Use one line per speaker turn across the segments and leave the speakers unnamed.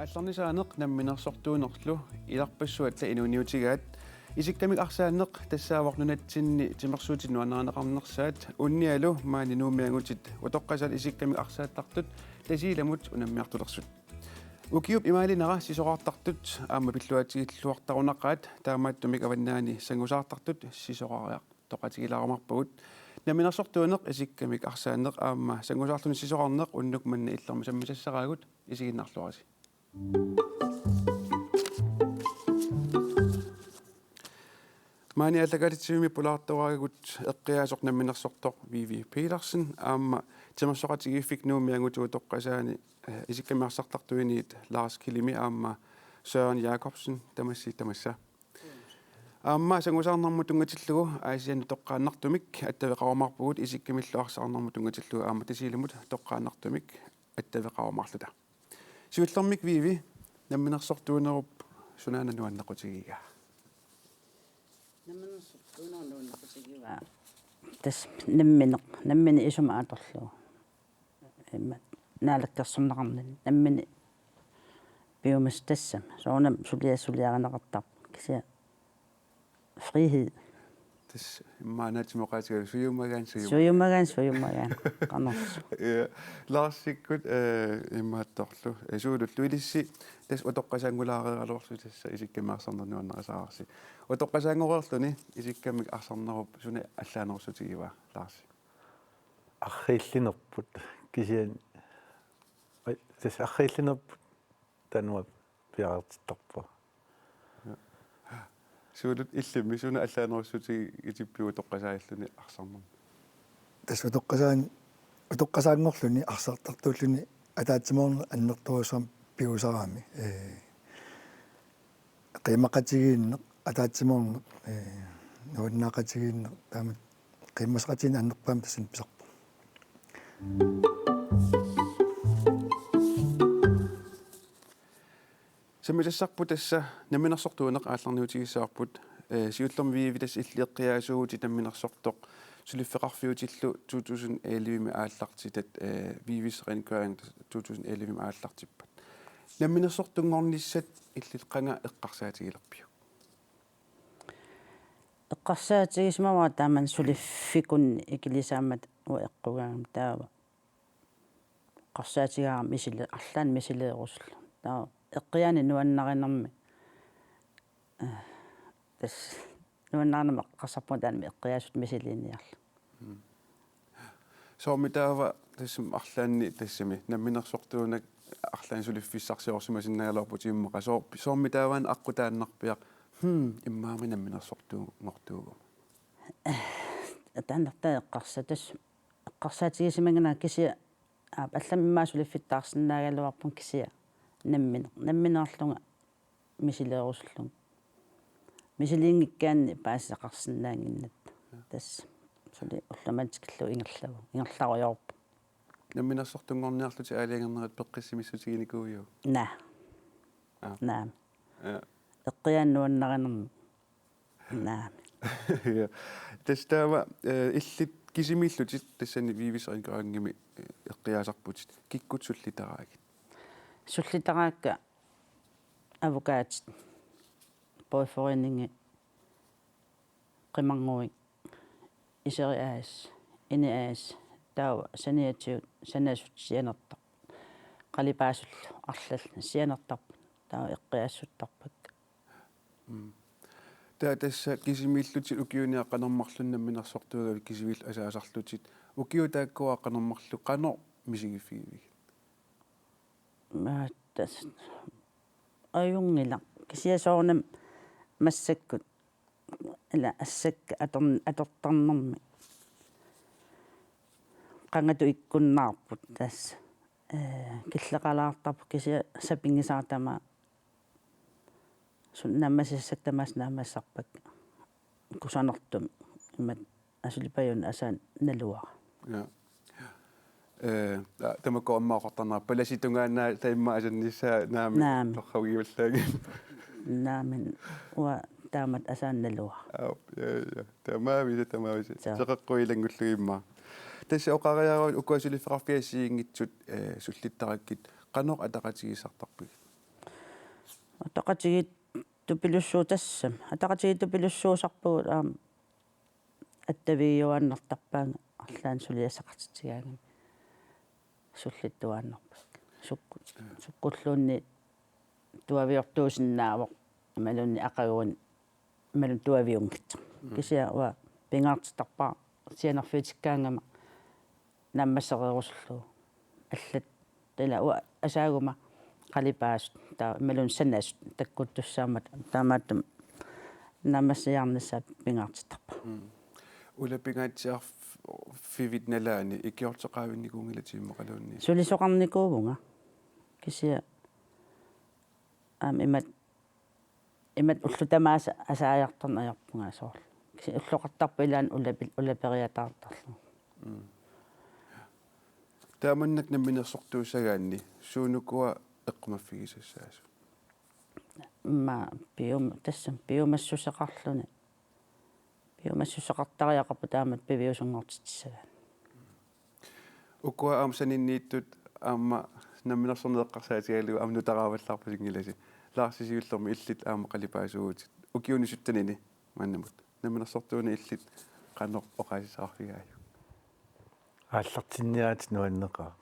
алларнисааneq намминерсортуунерлу иларпассуат инуниутигаат исиккамик арсаанеq тассааварнунатсинни тимерсуутинну анааneqarnersaat унниалу маани нуумиангутит утоққасал исиккамик арсааттартут тасииламут унаммиартулерсут укиуп имаалинера сисоқартартут аама пиллуатигиллуартарунаққаат таамааттумик аваннаани сангусаартартут сисоқариақ тоқатигилаарумарпагут намминерсортуунеq исиккамик арсаанеq аама сангусаарлуни сисоқарнеq уннук манна иллерми саммисассараагут исигиннарлуараси Mani alakalitimi pulaartuaragut eqqiasoq namminersortoq Vivi Petersen aamma timersoqatigifik nuumiangutu toqqasaani isikkamiarsartartuiniit Lars Kilimi aamma Søren Jacobsen tamassa aamma sangusarnermu tungatillugu aasian toqqaannartumik attaveqarumarpugut isikkamilluarsarnermu tungatillugu aamma tasiilamut toqqaannartumik attaveqarumarluta siullermik Vivi namminersortuunerup sunaana nuannequtigiga
tas nammini isuma atorlu imma naalakkersornaqarnin nammini biomas tassam soonam suliaranaqartar kisia frihed
tas immaanaatimoqaatiga suyummagaan
qanersu
ja Larsikkut immaattorlu suulullu ilissi tas utoqqasaangulaarieraluarlu tassa isikkamaarsornernuannerasaarsi utoqqasaangorerluni isikkamik arsarnerup suni allaanerussutigiva Larsi
архииллинерпут кисиан тас архииллинерпут тануа пиаартитторпа
суулут иллими суна аллаанеруссутиги итиппиу тоqqasaaиллуни арсарнер
тас утоqqasaangorluni арсартартууллуни атаатсимоорна аннэртуусаам пиусараами qimaqatigиинне атаатсимоорна нуаннаақатигиинне таамат qimmasqatini аннерпаам тасин писарпа
самисассарпу тасса намминерсортуунеқ аалларниутигиссаарпут сиуллерми вивитас иллиэққиаасуугути намминерсортоқ сулиффеқарфиутиллу 2011 ааллартитат вивис ренкуаринг 2011 ааллартиппат намминерсортунгорниссат иллилқанга эққарсаатигилерпиу
эққарсаатигисмава тааман сулиффикун икилисаамат уэққугаам таава қарсаатигаа мисиле арлаан мисилеерусла таа эққиани нуаннаринерми тас нуаннаарнама қарсарпутаанми эққиаасут мисилиинниарла
соомитаава тассам арлаанни тассами намминерсортуунак арлаан сулиффиссарсиорсимасиннагалуарпу тиммеқа соомитааваан аққутааннарпиақ иммаами намминерсортуунгортуугу
тааннартаа эққарсатас эққарсаатигисимагана кися алламмаа сулиффиттаарсиннаагалуарпун кisia намминерлунга мисилеерусуллун мисилиингиккаанни паассақарсинаангиннат тас сули улламатикиллу ингерларуйорпу
намминерсортунгорниарлути аалиангернерат пеққиссимиссутигиникууйу
наа эққиааннуаннаринерми наа
тастава иллит кисимииллутит тассани вивисеринкаангими эққиаасарпутит киккут
суллитараакка авокаатит бойфорининги qimangui iseriaas iniaas taava saniatiut sanasut sianerta qalipaasullu arlal sianertarp taava eqqiaassuttarpak
тassa кисимииллутит укиуниаққанермарлуннамминерсортуугавик кисивил асаасарлутит укиу тааккуааққанермарлу қано мисигиффигивик
тас аюнгила кисиасоорнам массаккут ила ассакка атортарнерми qangatu ikkunnаарput tass киллеқалаартарпу кися сапингисаартама суннаммасиссактамаас наамассарпак кусанертум имат асулипаюн асаан налуара
тамако аммаақортарнаа паласитунгаанаа таимма асаннissaa наами торхавиуллааги
наамин уа таамат асаан налуара
тамаависа сеқэққуилангуллугимма тасса оқариарут укуасулиффеқарфиассиингитсут суллиттараккит qanoq ataqatigisartarpik
атақатигит тупилуссуутассам атақатигит тупилуссуусарпугут аттавиюааннартарпаанга арлаан сулиасақартитигаангами суллиттуааннарпак суккуллуунни туавиортуусиннаавоқ ималунни ақагуун ималун туавиунгитсақ кисиа уа пингаартитарпаа сианерфиитиккаангама наммассерерусуллу аллат тала уа асаагума қалипаасут таа ималун санаасут таккуттуссаамат таамааттам наммассиарнссаа пингаартитарпаа
улапингаатсиар фивитналаани икиортеқаавинникуунгилатииммақалуунни
сулисоқарникуувнга кисиа имат уллутамааса асааярторнаярпунгаа соорлу киси уллоқартарпу илаан улапериатаартарлу
тааманнак намминерсортуусагаанни суунукуа эққумаффигисассаасу
биумассусеқарлуни биумассусеқартариақарпу таамат пивиусунгортитсагаа
укуа аамсаниннииттут аама намминерсорнеэққарсаатигалугу амнутарааваллаарпу сингиласи лаарсисиуллерми иллит аама қалипаасуугутит укиунисуттанини мааннамут намминерсортууни иллит қаннеқ оқаасисаарфигааю
ааллартинниаат нуаннеқаа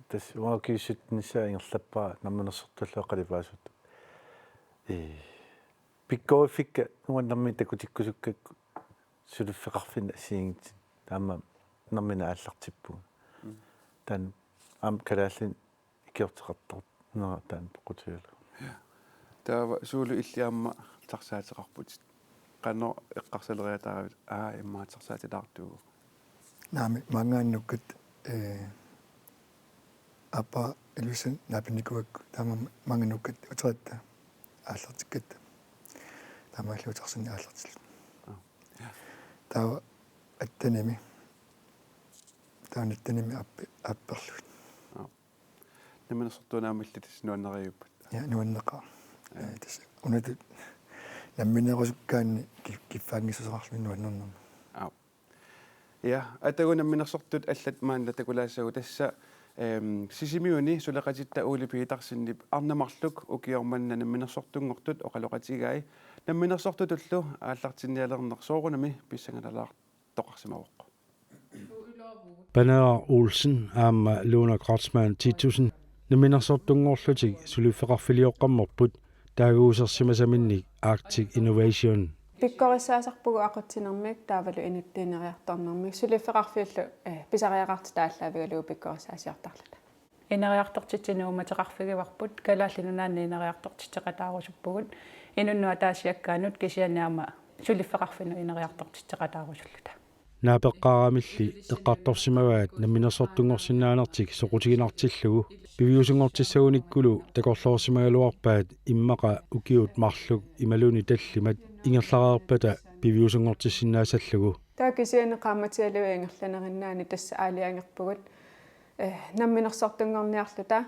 тас уакиуссутнissaа ингерлаппаа намминерсортуллуа қалипаасут пиккоофикка нуаннарми такутиккусуккакку сулуффеқарфина сиингит таама нармина ааллартиппу тан ам калааллин икиортеқартор нера таан тоқутигалу
таава суулу иллиаама тарсаатеқарпут қано эққарсалериатааравит иммаатарсаатилаартугу
наами мангааннуккат апа илусэн напиникуакку таама мангануккат утератта ааллартиккат таамааллуутарсини ааллартил таава аттаними таанаттаними апперлут
намминерсортуунаамиллитис нуаннериуппут
я нуаннеqa тас унат намминерусуккаанни киффаангиссусеқарлуни нуаннернерма
я атагунамминерсортут аллат маанла такулаассагу тасса сисимиуни сулеқатитта уулипиитарсиннип арнамарлук укиорманна намминерсортунгортут оқалоқатигаи намминерсортутуллу ааллартинниалернер соорунами писсангалалаар тоқарсимавоқ
Banner Olsen aama Luna Kratzmann 10.000 намминерсортунгоорлутик сулуффеқарфилиоққамморпут таагуусерсимасаминник Arctic Innovation
пиккорисаасарпугу ақутсинермик таавалу инуттиинериарторнэрмик сулиффеқарфиуллу писариақарти тааллаавигалугу пиккорисаасиартарлута инериартортитсинуума теқарфигиварпут калааллинунаанни инериартортитеқатаарусуппугут инуннуа таасиаккаанут кисианаама сулиффеқарфину инериартортитеқатаарусуллута наапеққаарамилли эққарторсимаваат намминерсортунгорсинаанертик соқутигинартиллугу пивиусунгортиссагуниккулу такорлоорсимагалуарпаат иммақа укиут марлук ималуни таллимат ингерлараарпата пивиусунгортиссинаасаллугу таакисианеқааматиалуи ингерланериннаани тасса аалиангерпугут намминерсортунгорниарлута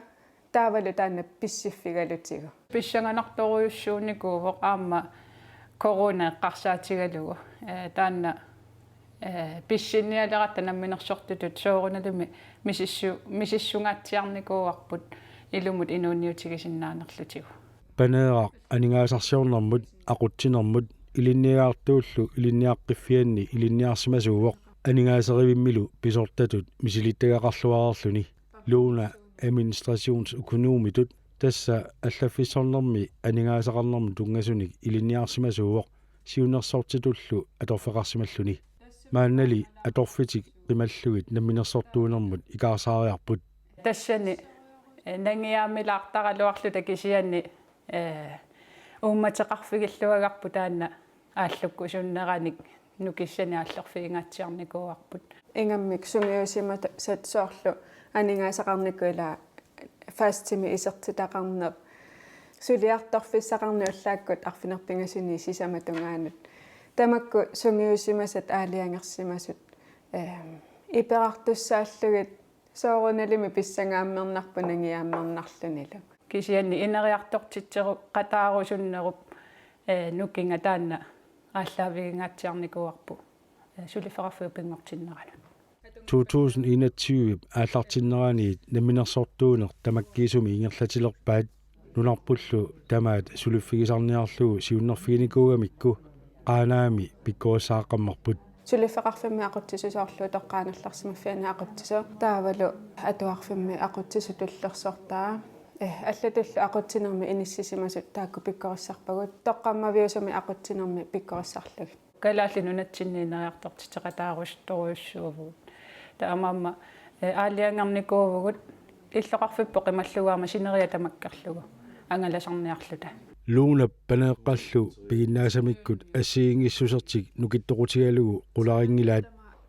таавалу таанна писсиффигалутигу писсанганарторуйуссууникууво аама корона эққарсаатигалугу таанна писсинниалератта намминерсортутут сооруналуми мисиссунгаатсиарникууарпут илумут инуунниутигисиннаанерлутигу
панеэра анингаасарсиорнэрмут aquttinermut илинниаартууллу илинниаққиффианни илинниарсимасууоқ анингаасеривиммилу писортатут мисилиттагақарлуарерлуни луна администрациунсукунуумитут тасса аллаффиссорнэрми анингаасақарнэрму тунгасуник илинниарсимасууоқ сиунерсортитуллу аторфеқарсималлуни мааннали аторфитик qimallugit намминерсортуунэрмут икаарсаариарпут
тассани нангиаамилаартаралуарлута кисианни уумматеқарфигиллуагарпу таанна ааллукку суннераник нукиссани ааллерфигингатсиарникууарпут ингаммик сунгиусимата сатсоорлу анингаасақарникуила фастими исертитақарнер сулиарторфиссақарни уллааккут арфинерпингасуни сисаматунгаанут тамакку сунгиусимасат аалиангерсимасут иперартуссааллугит соорунalimi писсангааммернарпу нангиааммернарлунилу кисианни инериартортитсеру қатаарусуннеруп нуккинга таанна ааллаавигингатсиарникуарпу сулифеқарфиу пингортиннерану
2021 ааллартиннераани намминерсортуунер тамаккиисуми ингерлатилерпаат нунарпуллу тамаат сулиффигисарниарлугу сиуннерфигиникуугамикку qaaнаами пиккуассааққаммарпут
сулиффеқарфимми ақутсисусоорлу тоққааналларсимаффиана ақутсисо таавалу атуарфимми ақутсису туллерсортаа аллатуллу ақутсинерми иниссисимасут таакку пиккориссарпагут тоққаммавиусами ақутсинерми пиккориссарлуг калаалли нунатсинниинериартортитеқатаарусторуйуссуувгут таамаама аалиангарникуувгут иллоқарфиппо қималлугаама синерия тамаккарлугу ангаласарниарлута
лууна панеэққаллу пигиннаасамиккут ассиингиссусертик нукиттоқутигалугу қуларингилаат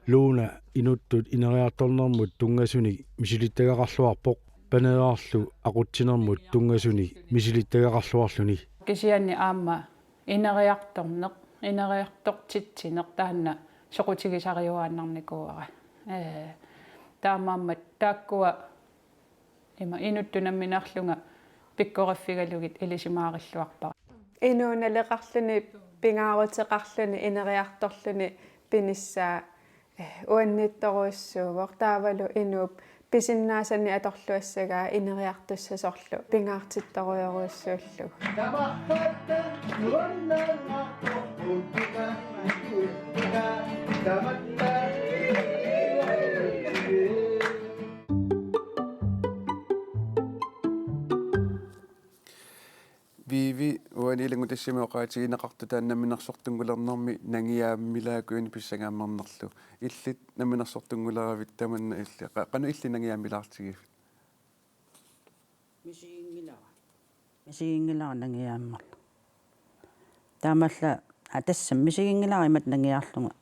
лууна инуттут инериарторнэрмут тунгасуни мисилиттагақарлуарпоқ панеаарлу ақутсинермут тунгасуни мисилиттагақарлуарлуни
кисианни аама инериарторнеқ инериартортитсинеқ таанна соқутигисариуааннарникууара таамааммат тааккуа има инуттунамминарлунга пиккориффигалугит илисимаариллуарпара инууналеқарлуни пингаарутеқарлуни инериарторлуни пиниссаа уаннитторуиссуувор таавалу инууп писиннаасанни аторлуассагаа инериартуссасорлу пингаартитторуйоруиссууллуг
Vivi uanilingu tassimuoqaatiginaqartu taannamminersortungulernermi nangiaammilaakuni pissangaammernerlu illit namminersortunguleravit tamanna illi qanu illi nangiaammilaartigif
мисигингилара нангиааммерла таамалла атассам мисигингилара имат нангиаарлунга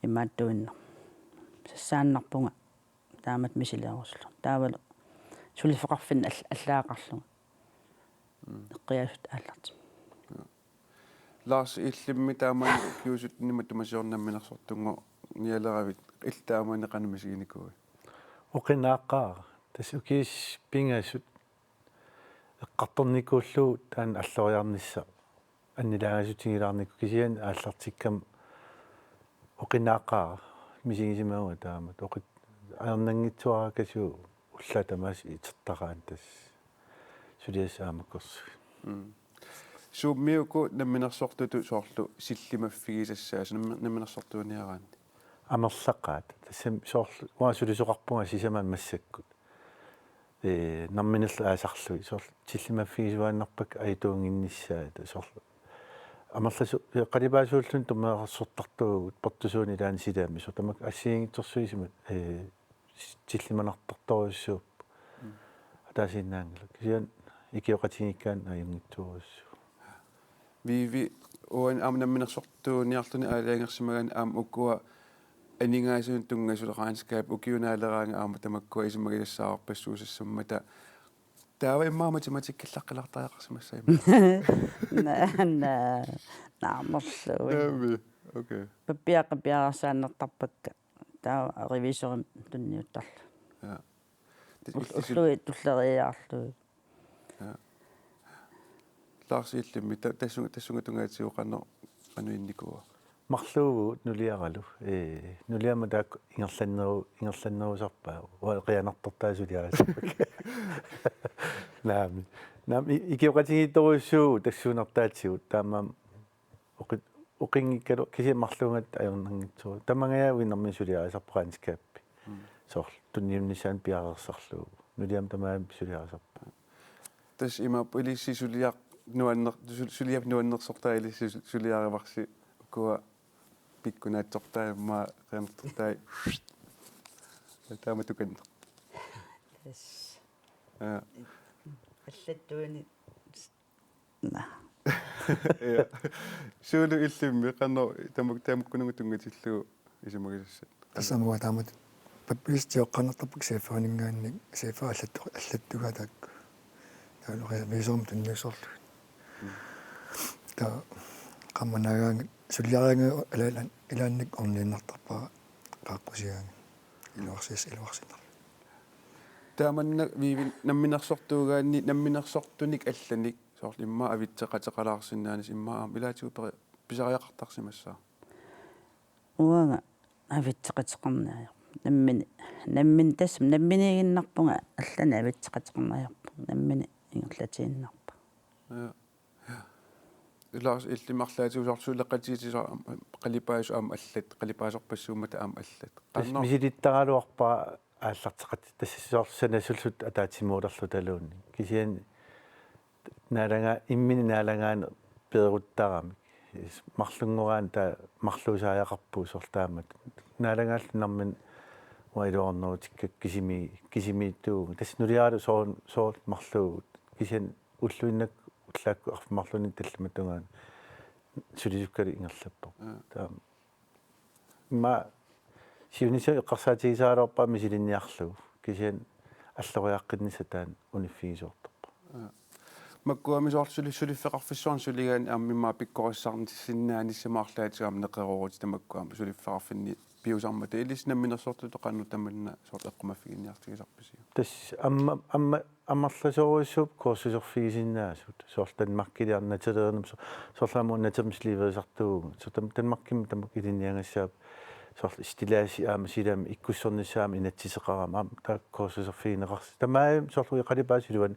имааттуинна сассааннарпунга таамат мисилеруслу таавалу сулифеқарфин аллаақарлунга эққиасут аалларти
Lars illimmi taamani kiusutnimma tumasiornamminersortungu nialeravit illaamani qanumisiginikui
оқинааққаа тасукис пингаасут эққарторникууллу таан аллориарнisса аннилагасутигилаарнику кисиан ааллартиккам оқинааққаа мисигисимауга таамат оқит аернангитсуаракасу уллатамаас итертараан тас сулиасаамаккорс
Suummiuku namminersortutu soorlu sillimaffigisassaas namminersortuuniaraanni
амерлаққаат тассам соорлу уасулисоқарпунга сисамаан массаккут нарминерла аасарлуи соорлу силлимаффигисуааннарпак аитуунгинниссаата соорлу амерласу қалибаасууллун тумеерсортартуугут портусууни таан силаами сотамак ассиингитсорсуисимат силлиманарторторуссууп атаасиннаангала кисиан икиоқатингиккаан аюнгитсууруссу
Vivi uan namminersortuuniarluni aaliangersimagaan aam ukkua aningaasuun tunngasuleqaanskaap ukiunaaleраanga aama tamakkua isimagilassaaorpassuusassummata taava immaa matematikkillaqqilartariaqarsimassaiма
наамерлуи
Naami okay
паппиаққипиарсааннертарпакка таа ревисорим тунниуттарлу
ja
уллуи туллериаарлуи
Lars illimmi tassunga qanuinnikua
марлуугу нулиаралу нулиама таак ингерланнерусарпаа уақианартортаасулиарасаппак наами икиоқатигиторуссуу тассуунартаатсигут таамаам оқингиккалу кисимарлуугат аернангитсуу тамангаяави нэрмисулиарасарпаанскааппи соор тунниуннисаан пиарерсарлуу нулиам тамаам сулиарасарпа
tas ima polisi suliaq nuanner suliap nuannersortaili suliaravarsi ukua pikkunaatsortaa ma qenertortai taamatukanner
аллаттуини
ja suulu illimmi qanno taamukkunugu tungatilluu isimagisassat
тассамуа таамат паппистиоққанертарпак сефаанингаанник сефа аллаттугаа таакку таалуқи мисорм тунниусорлу та qammanagaang sulliaraanga alaalan ilaannik orniinnartarpaa qaaqqusиаанга илуарсинер
taamanna viivin namminersortuugaanni namminersortunik allanik soorl imma avitseqatеqalaarsinnaanis imma aam ilaatigu pisariaqartarsimassaa
уага авитсеқатеқарнааяр наммин тассам намминигиннарпунга аллана авитсеқатеқарнааярпу наммини ингерлатииннарпа
Lars illimарлаати усартсуулеқатиитисаа қалипаасу аама аллат қалипаасорпассуумата аама аллат
мисилиттагалуарпаа ааллартеқат тассисоорсанасуллут атаатимуулерлу талуунни кисиан нааланга иммини наалангаана пееруттарамик марлунгораан та марлуусааяқарпуу сортаамат наалангааллунармин уайлуорнуутикка кисимииттуу тас нулиару соор марлуугут кисиан уллуиннак уллаакку арфмарлунин талламатунгаан сулисуккали ингерлаппо таа ма сиунисо эққарсаатигисаалуарпаа мисилинниарлу кисиан аллориаққиннисатаан униффигисоортарпа
маккуамисоорлу сулиффеқарфиссуарн сулигаан ааммимаа пиккориссаарни синнааниссамаарлаатигаам неқерорути тамаккуама сулиффеқарфинни биусармата илиснамминерсорту тоқанну таманна сорт эққумаффигинниартигисарпаси
тас аммарласоруиссууп коорсисорфигисиннаасут соорлтан маркилиарнателернум соорлаамуун натермисливерисартуугу сотам танмарким тамак илинниангассаап сорл стилааси аама силаами иккуссорнissaами инатсисеқарама таа коорсисорфигинеқарси тамаа соорлуи қалипаасилуан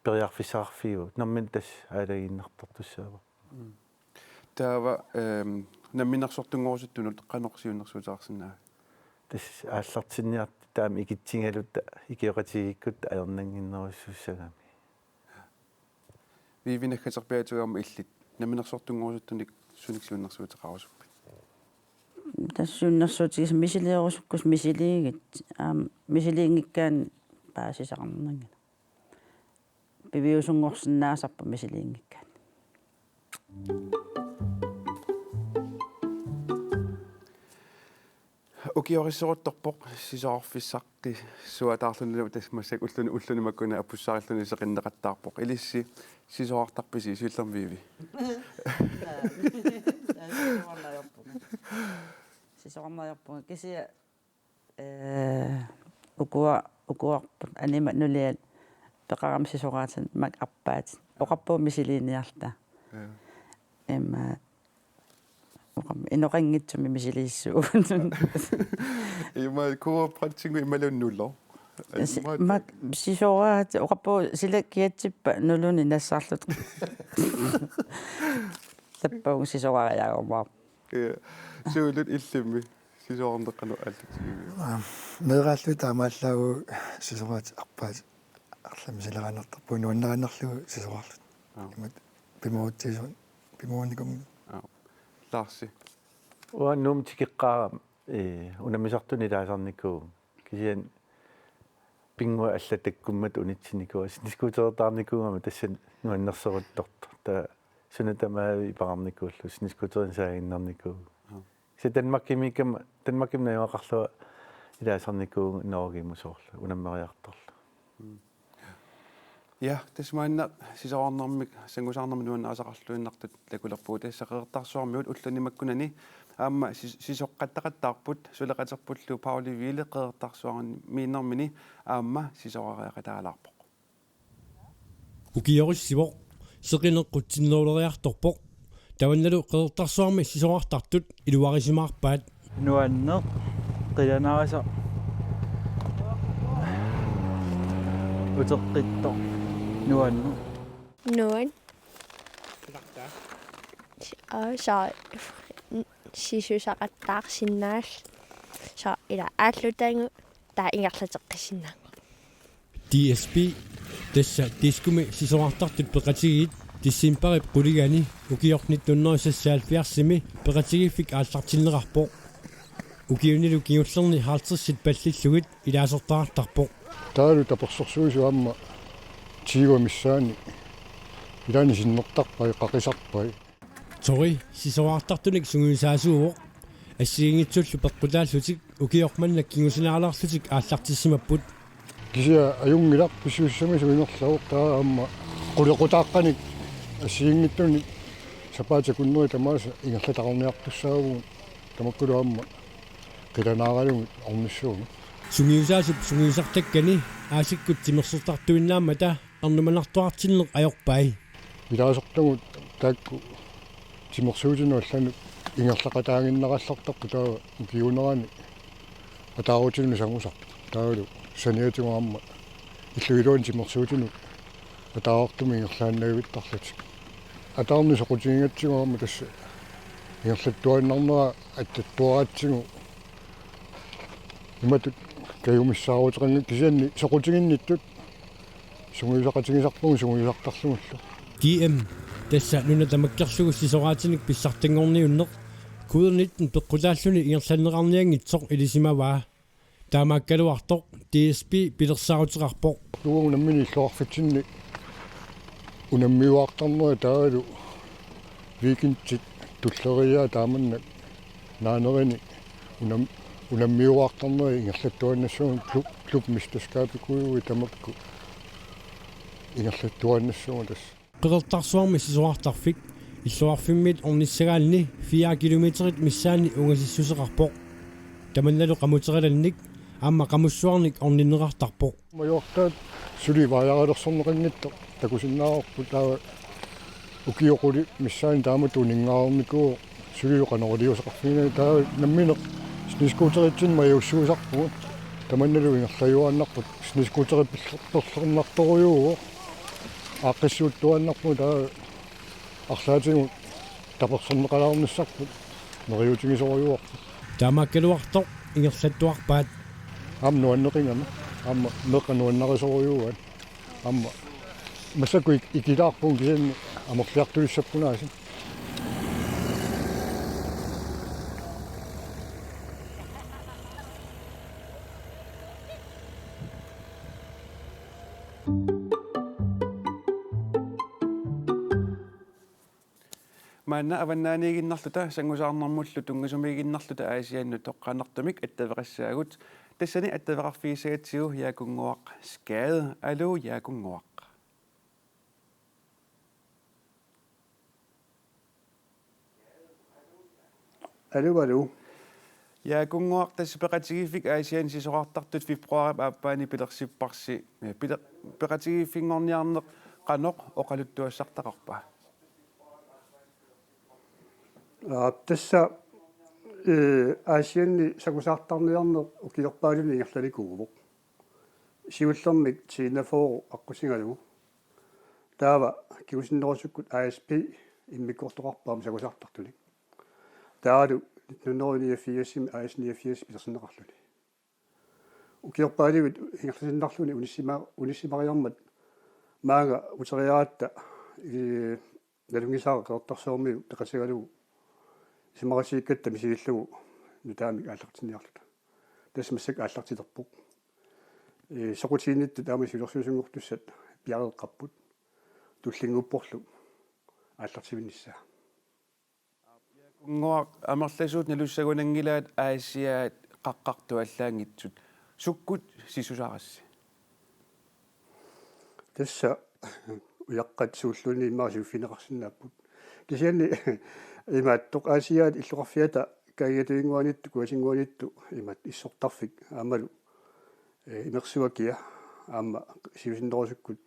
периарфиссаарфигу наммин тас аалагииннартартуссаава
таава намминерсортунгорусуттунут қанорсиуннэрсуутаарсинаа
тас ааллартинниарт таами икитсингалутта икиоқатигиккут аернангиннеруссуссагаами
вивинаггатерпиатугаама иллит намминерсортунгорусуттуник суниксиуннэрсуутеқарусуппи
тассууннэрсуутигис мисилиерусуккус мисилиигит мисилиингиккаан паасисақарнернагина пивиусунгорсинаасарпа мисилиингиккаан
укиорисsoruttorpoq сисоорфиссаққи суатаарлунилу тасмассак уллуни маккуна апуссаариллуни сеқиннеқаттаарпоқ илисси сисоартарписи силлермиви
сисоорнерпунга кисия укуарпут анима нулиат пеқарам сисораатан мак аппаат оқарпуу мисилииниарта эма инорангитсуми мисилииссуу
има кооперативгу ималуннулло
мак сисораат оқарпуу силаккиатсиппа нулуни нассаарлут таппау сисораариаагормаа
суулут иллимми сисоорнеққану ааллатигиви
мерааллу таамааллагу сисораат арпаат арлами силераанертарпу нуаннераннерлугу сисораарлут имат пимоотсисон пимооникум
ларси
уаннум тикеққаа унамисартуни лаасарникуу кисиан пингуа аллатаккуммат унитсиникуа снискутертаарникуугама тассан нуаннерсерутторт та сунатамаави парарникууллу снискутерин саагиннарникуу се танмакким наёақарлуа илаасарникуу ноогимусоорлу унаммериарторлу
ja тасмаанна сисоорнэрмик сангусаарнэрми нуанна асақарлуиннартут лакулерпуу тассақартарсуармиут уллунимаккунани аама сисоққаттақаттаарпут сулеқатерпуллу паули виле қеэртарсуарни миннэрмини аама сисоорариақатаалаарпоқ
укиориссивоқ сеқинеққутсиннеулериарторпоқ таванналу қеэртарсуарми сисоартартут илуарисимаарпаат
нуанне қиланаараса утеққитто нуанну
så sisусақаттаарсиннаал så ила ааллутангу таа ингерлатеққиссиннаанга
DSB тасса дискуми сисоартартут пеқатигиит тиссимпарип қулигани укиорнитнуннерисассаалфиарсими пеқатигиффик ааллартиннеқарпоқ укиунилу киуллерни хаалтэрсит паллиллугит илаасортаартарпоқ
таалу таперсорсуису аама тигомиссаани илаани синнертарпай қақисарпай
тори сисоартартуник сунгуисаасууоқ ассигингитсуллу пеққутааллутик укиорманнак кигусинаарларлутик ааллартиссимаппут
кися аюнгилар писуиссами суинерлауқ таа аама қулеқутааққаник ассигингиттуни сапаата куннуи тамааса ингерлатақарниартуссаагу тамаккулу аама қиланаагалугу орниссуугу
сунгиусаасуп сунгиусартаккани аасиккут тимерсертартуиннаамата арнуманартуартиннеқ аёрпай
илаасортагут таакку тимерсуутинуаллану ингерлақатаангиннераллартаққу таа киунерани атаарутинну сангусарпу таалу саниатугаама иллуилуан тиморсуутинут атаартуми ингерлааннагивиттарлутик атаарни соқутингатсигуарма тасса ингерлаттуаннарнера аттаттуаратсигу иматут каюмиссааруутеқанга кисианни соқутингинниттут сунгуисақатигисарпугу сунгуисартарлугуллу
GM тасса нуна тамаккерсугу сисораатиник писсартингорниуннеқ COVID-19 пеққулааллуни ингерланнеқарниангитсоқ илисимаваа таамааккалуартоқ DSP пилерсаарутеқарпоқ
тугу наммини иллуарфитсинни унаммиуартарнера таалу викинтит туллериаа тааманна наанерини унаммиуартарнера ингерлаттуаннассуун клуб мистаскаапикуйуи тамакку ингерлаттуаннассуун тасса
қиқертарсуарми сисораартарфик иллуарфиммит орниссагаални 4 километрит миссаани унгасиссусеқарпоқ таманналу қамутераланник аама қамуссуарник орниннеқартарпоқ
маёртаат суливаяалерсорнеқингитто такусиннаарпу таа укиоқули миссаани таамату нингаарникуу сулиоқанерилиусеқарфина таа намминеқ снискуутеритсин маюссуусарпугут таманналу ингерлаюааннарпут снискуутерит перлернарторюуо ааққиссууттуаннарпу таа арлаатигу таперсорнеқалаарниссарпут нериутигисориуарпу
таамааккалуартоқ ингерлаттуарпаат
амнуаннеқингама амма меқануаннарисориуат амма масаку икилаарпун кисианни амерлиартулиссаппунааси
маанна аваннааниигиннарлута сангусаарнэрмуллу тунгасумигиннарлута аасианну тоққанартумик аттавеқассаагут тассани аттавеқарфигисагатсигу яакунгуақ скаade алу яакунгуақ
алу
яакунгуақ тассапеқатигиффик аасиан сисоқартартут фебруари ааппаани пилерсиппарси пеқатигиффингорниарнеқ қаноқ оқалуттуассартақарпа
тасса аасианни сагусаартарниарнеқ укиорпаалуни ингерлаликуугуп сиуллермик тинафоору аққусингалугу таава киусиннерусуккут ASP иммиккортоқарпаама сагусаартартуник таалу 1989 AS89 пилерсинеқарлуни укиорпааливит ингерласиннарлуни унисимариармат маага утериаатта налунгисаара қеэртарсуурмиу тақасагалугу симарасииккатта мисигиллугу нутаамик ааллартинниарлута тасмассак ааллартилерпоқ соқутииннитта таама силерсуусунгортуссат пиареққарпут туллингуппорлу ааллартивинниссаа
унгуа амерласуут налуссагунангилаат аасиаат қаққартуаллаангитсут суккут сисусаарасси
тасса уяққат сууллуни иммаасуффинеқарсинааппут кисианни имааттоқ аасиаат иллуқарфиата каагатуингуанитту куасингуанитту имат иссортарфик аамалу имерсуакия аама сиусиннерусуккут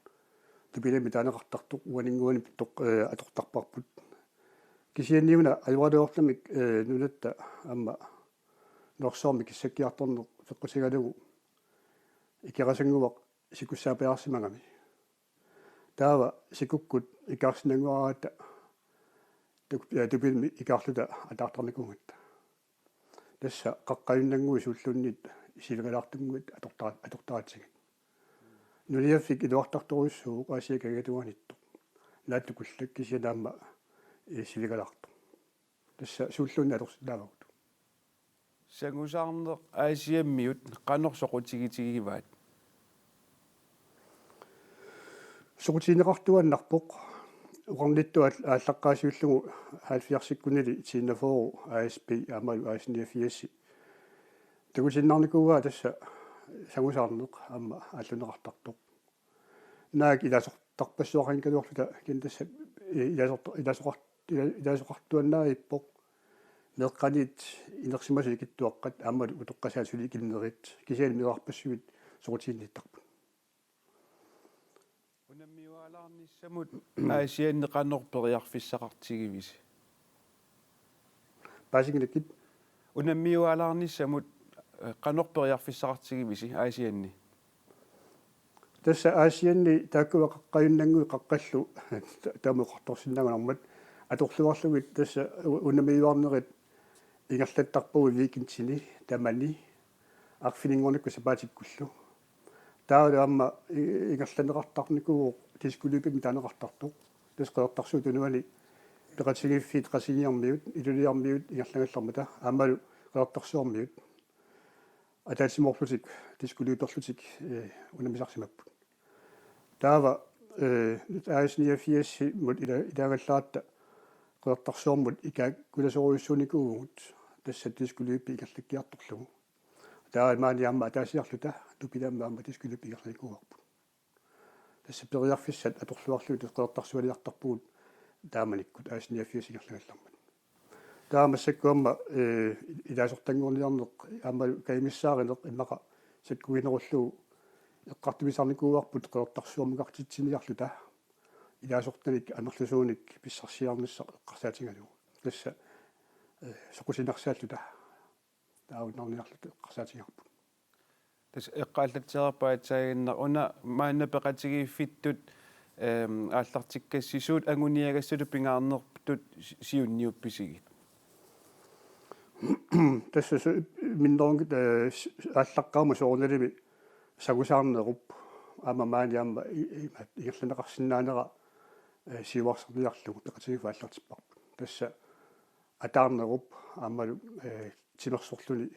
тупилами таанеқартартоқ уанингуани тоқ атортарпарпут кисианниуна алуалуорламик нунатта аама норсоорми киссаккиарторнеқ феққусигалугу икерасангуақ сикуссаапиарсимагами таава сикуккут икаарсинангуараата тупилми икаарлута атаартарникунгатта тасса қаққаюннангуи суллуннит силгалаартунгуит атортаратсигит нулиаффик илуартарторуссуу qaasiakagatuanittoq нааттукуллак кисианаама силгалаарту тасса суллунни аторсилаавагут
сангусаарнеқ аасиаммиут qanорсоқутигитигиваат
соқутинеқартуаннарпоқ уқарниттуат ааллаққаасиуллугу 70-сиккунили тинафоору ASP аамалу AS89 тагусиннарникуугаа тасса сангусаарнеқ аама ааллунеқартартоқ наак иласортарпассуақанкалуарлута кентасса иласоқартуаннааиппоқ неққанит инерсимасу киттуаққат аамалу утоққасаасули килнерит кисиали миуарпассуит соқутиинниттарпут
унаммиуалаарниссамут аасианнеқаннорпериарфиссақартигивис
пасингилаккит
унаммиуалаарниссамут qanорпериарфиссақартигивиси аасианни
tässä aasianni taakkuva qaqqajunnaangui qaqqallu taamuqartorsinnaagunarmat atorluarlugit tässä unamiuarnerit ingerlattarpugu viikintsini tamani arfiningornikku sapaatikkullu taalu amma ingerlaneqartarnikugu tiskulupim taaneqartartu tasqeertarsu tunuani peqatigiffiit qasigiarmiut iluliarmiut ingerlagallarmata aamalu qeertarsuarmiut атаатиморлутик тискулиуторлутик унамисарсимаппут таава аасниафиасси мут илагалларатта qeertarsuarmut ika kulasoriussuunikууgut tassa tiskuliuppi ikerlakkiartorlugu taava maaniarma ataasiarluta tupilaamma amma tiskuliuppi ikerlakkuarput tassa periarfissat atorluarlugu qeertarsualiartarpugut taamanikkut aasniafiassi ikerlagallarmat taamassakkuamma ilaasortanguorniarneq aamma kaimissaaриneq immaqa sakkuginerullugu eqqartumisarnikuuarput qeertarsuarmukartitsiniarluta ilaasortanik anerlusuunik pissarsiarnissa eqqarsaatigalugu tassa soqusinarsaалluta taavunarniarluta eqqarsaatigarput
tas eqqaallatseerpaatsaagиннар una maanna peqatigiiffittut aallartikkassisuut anguniagassulu pingaarnerptut siunniuppisigit
tässä minnorngit aallarqaarma soornalimi sagusaarnerup aama maaniamma igerlaneqarsinnaanera siuarsarniarlugu peqatigifa aallartipparput tässä ataarnerup aamalu timersorluni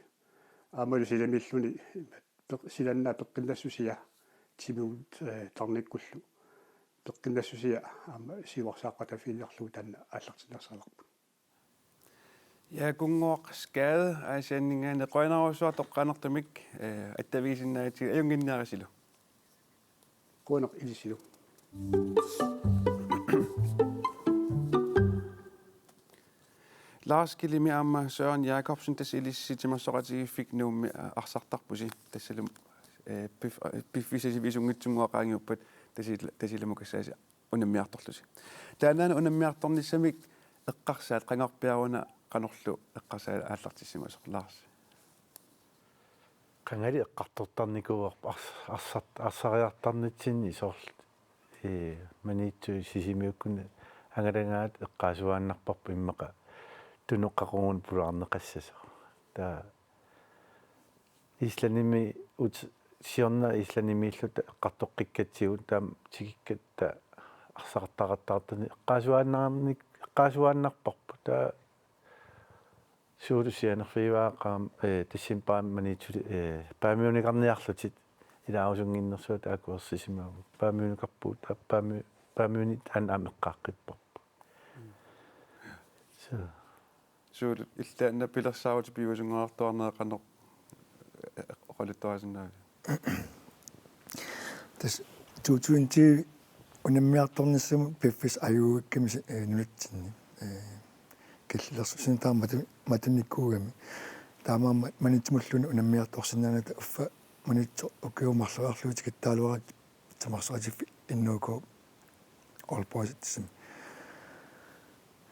aamalu silamilluni silannaa peqqinassusia timuut tarnikkullu peqqinassusia aama siuarsaaqatafiiliarlugu tanna aallartinnersalarput
ja kungoq skade aasianningaane qoinarussua toqqaanertamik attaviisinnaati ajunginniarisilu
qoineq ilisilu
Lars Kilimi amma Søren Jakobsen tasilissitimassoqatigiffik nuummi arsartarpusi tassalum piffisasivisungitsunguaqaangiuppat tasilamukassaasi unammiartorlusi taanaana unammiartornissamik eqqarsaat qangarpiaruna qanorlu eqqarsaat aallartissimasoq Lars
qangali eqqartortarnikuuarpa arsariartarnitsinni soorl maniitsu sisimiukkunna angalangaat eqqaasuaannarparpu immaqa tunuqqaqungun pulaarneqassasa ta islanimi ut siorna islanimiilluta eqqartoqqikkatsigut taam tikikkatta arsaqartaqattaartani eqqaasuaannarparpu ta suulusianerfiivaaqaam tassimparaan maniitsuli paamiuniqarniarlutit ilaarusunginnersuat aakuersisimaagu paamiuniqarpuut paamiunit an eqqaaqqipparpu so
suul illaanna pilersaavut piusunguartuarneeqanoq oqaluttuasinnaali
tas 2020 unammiartornissamu piffis ajuukkami nulitsinni killersusin taamma matunikkuugami taamaamma manitsimulluuni unammiartorsinnaanata uffa manitso ukiumarluarluuti kittaaluarat tamarsaati innuuko olpoisitsam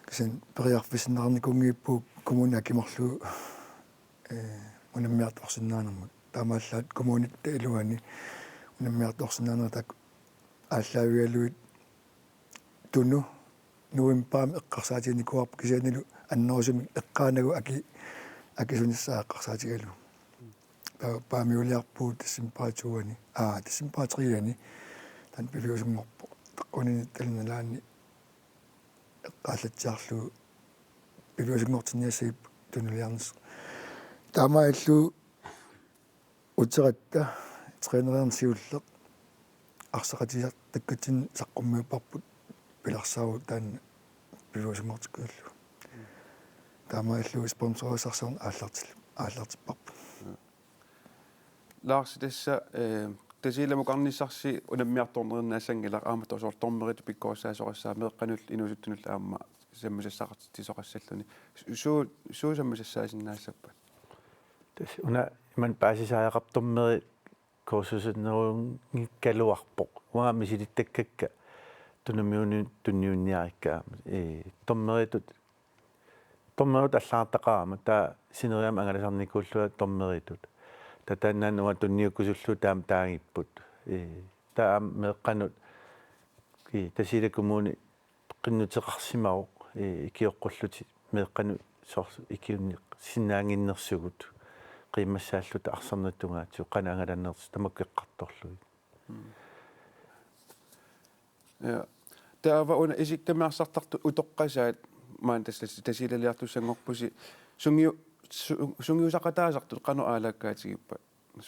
kisen periarfisinnaarnikungiippuuk kommuna kimorlu unammiartorsinnaanarmut taamaallaat kommunitta iluani unammiartorsinnaaneratak ааллаавигалуит туну нуимпаам эққарсаатинникуарп кисаанилу аннерусумик эққаанагу акисуниссаа эққарсаатигалу паамиулиарпуут тассимпаатуани тассимпаатриани тан пилиусунгорпо таққунини талналаани эққааллатсиарлу пилиусунгортинниассиип тунулиарнис таамааллу утератта тренерернсиуллеқ арсақатиар таккатин саққуммиупарпут пиларсаагу таан пилуусунгортиккууллу таамааллу спонсорисарсерн ааллартиппарпу
Lars tassa tasilamukарнisarsi unammiartornerinaasangila aamatosорtormerit pikkorsaasoqassaa meeqqanul inusuttunul aamma sammusassaqartisoqassalluni suusammusassaasinnaasappa
tas una iman paasisaajaqartormeri kursusnerungikkaluarpoq uanga misilittakakka tunamiuni tunniunniarikkaama tormeritut allaartaqaama taa sineriam angalasarnikuullua tormeritut tatannan uga tunniukkusullu taam taagipput таа меэкканут ки тасилакумууни qinnuteqarsimaruq ikioqqulluti meeqqanu soorsu ikiunni sinnaanginnersugут qiimmassaalluta arsornattungaatsu qanaangalannertu tamakkeqqartorluit
ja taava una isikkamiarsartartu utoqqasaat maan tasilaliartussangorpusi sungiusaqataasartu qanu aalakkaatигиппа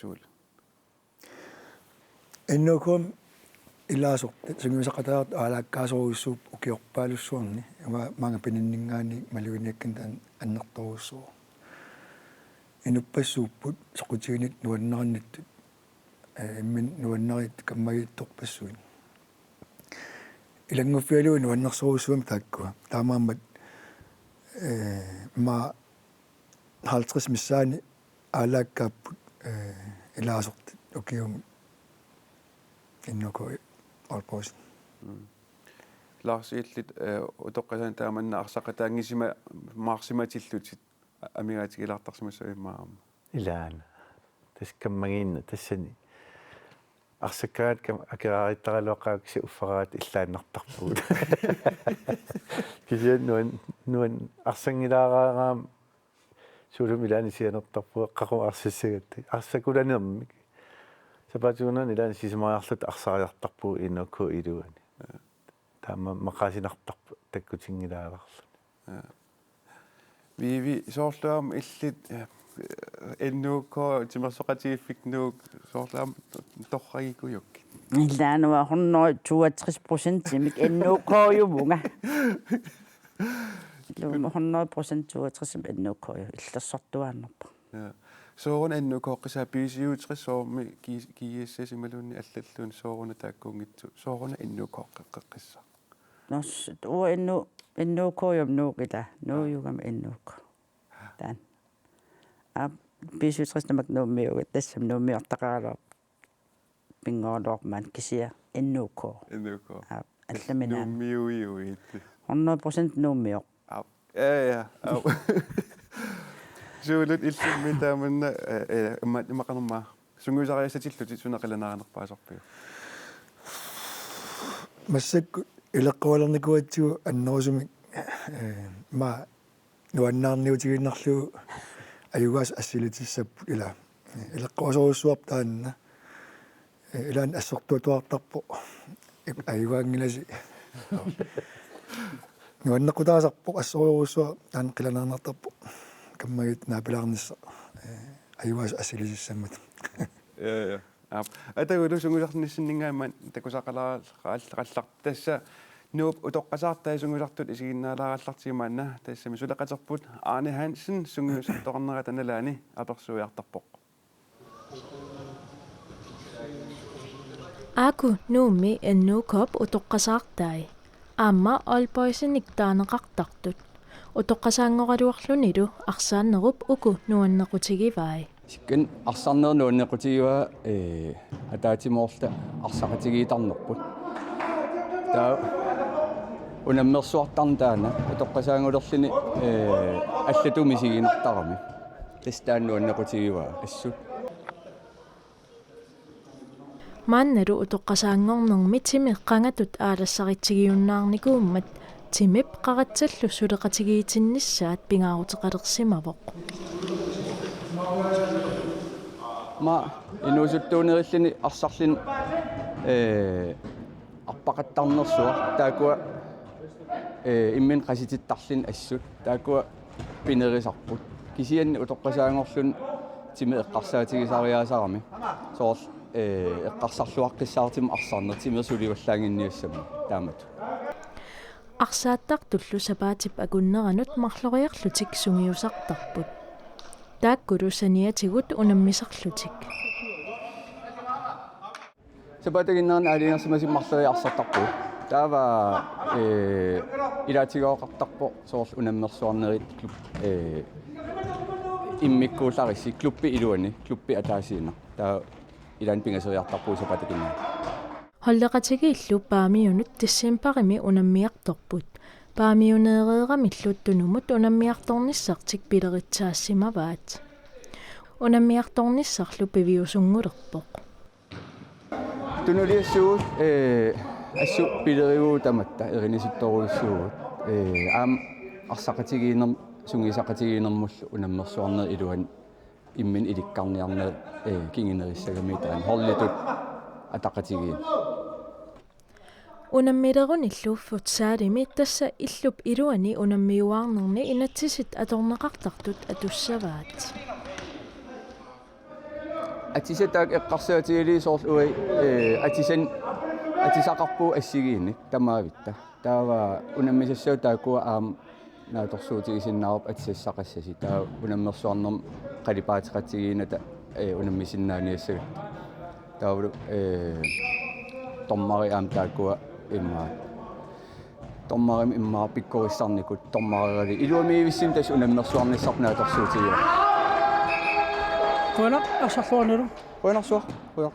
суул
иннукум илаасор сунгиусақатаат аалааккаасоруссууп укиорпаалуссуарни маага пининнингаани малуиниаккан таан аннерторуссоо инуппассууппут соқутигинит нуаннериннаттут иммин нуаннерит каммагиитторпассуин илангуффиалуи нуаннерсоруссуам тааккуа таамааммат ма 50 миссаани аалааккааппут илаасорт укиум иннукой алпос
ларсииллит утоққасан тааманна арсақатаангисима маарсиматиллутит амигаатигилаартарсимассуиммаарама
илаана таскаммагиинна тассани арсаккаат кам акераариттаралуаққаакси уффараат иллааннартарпуут кисиан нуан арсангилаараагаам сулум илаани сианертарпуа қақу арсиссагатти арсакуланермик сапатуунан илаани сисимариарлут арсариартарпуу иннокку илуани таама мақасинартарпу таккутингилааларлу
виви соорлуам иллит эннуукко тимерсоқатигиффикнуук соорлуам торрагикуйукки
илаануа 162% мик эннууккоюмунга лума 100% 62 эннууккою иллерсортуааннерпа
соорун эннукооққисаа писиуутеқиссоорми кииссасималуунни аллаллуун сооруна тааккуунгитсу сооруна эннукооққеққисса
нос уа эннууккоюм нуукила нууюгам эннуукко таан писиуутеқиснамак нууммиуга тассам нууммиортақаралоо пингоолоормаан кисия эннуукко алламина
нууммиуиуит
100% нууммиоқ
ja суулут иллимми тааманна имақарнерма сунгуисариассатиллути сунақиланаарнерпаасарпиу
массак илеққуалерникуатсуу аннерусумик ма нуаннаарниутигиннарлуу аюгаас ассилитиссаппут ила илеққуасоруссуарп таанна илаан ассортуатуартарпо аюгаангиласи нуаннеқутаасарпо ассоруссуа таан қиланаарнартарпо каммагит наапилаарнисса аюгаас ассилитиссаммат
ja атагулу сунгуларниссиннингааман такусақалааллақаллар тасса нууп утоққасаартаа сунгулартут исигиннаалаараллартигимаанна тассами сулеқатерпут Арне Хансен сунгулусарторнера таналаани аперсуиартарпоқ
Aku nuumi ennuukop utoqqasaartai aamma olpoisinik taanaqartartut utoqqasaangoraluarlunilu arsaannerup uku nuannequtigivai
sikkan arsaanner nuannequtigiva ataatimoorla arsaqatigiitarnerput taa unammersuartarn taana utoqqasaangulerluni аллатумисигинартарами тастааннуаннеқутигива ассут
маннеру утоqqasaanngornermi тимеққангатут аалассаритсигиуннаарникууммат тимип қаратсаллу сулеқатигиитиннissaат пингаарутеқалерсимавоқ
ма инуусуттуунериллини арсарлин арпақаттарнерсуа таакуа иммин қасититтарлин ассут таакуа пинерисарпут кисианни утоqqasaangorlun тиме эққарсаатигисариаасарами соорл эққарсарлуаққиссаартим арсарнер тимерсуливаллаангинниуссама таамат
арсааттартуллу сапаатип акуннеранут марлориарлутик сунгиусартарпут тааккулу саниатигут унаммисарлутик
сапаатагиннерна алингерсимасим марлориарсартарпу таава илаатигооқартарпо соорл унаммерсуарнерит клуб иммиккуулариси клубби илуани клубби атаасиина таа илан пингасериартарпуу сапаатагиннера
холлеқатигииллу паамиунут тассимпарими унаммиарторпут паамиунеереерамиллуттунумут унаммиарторниссартик пилеритсаассимаваат унаммиарторниссарлу пивиусунгулерпоқ
Tunuliassuut assu pileriu tamatta erinisittoruissuut aam arsaqatigiinner sungisaqatigiinermullu unammersuarner iluan immin ilikkarniarneet kinginerissagami taan horlitut ataqatigiin
Unammiderunilluuffut saalimi tassa illup iluani unammiuarnerni inatsisit atorneqartartut atussavaat.
Atisataak eqqarsaatigiiliisoorlui atisaqarpuu assigiinnik tamaavitta taava unammisassaut taakua aam naatorsuutigisinnaarp atisassaqassasi taa unammersuarnerm qalipaatiqatigiinata unammisinnaaniassagat taavulu tormari aam taakua imma tormarim imma pikkorissarnikut tormarirali iluamiivissim tas unammersuarnissarnaatorsuutigiva
Konak asarsuarnilu.
Koinarsuar. Koinar.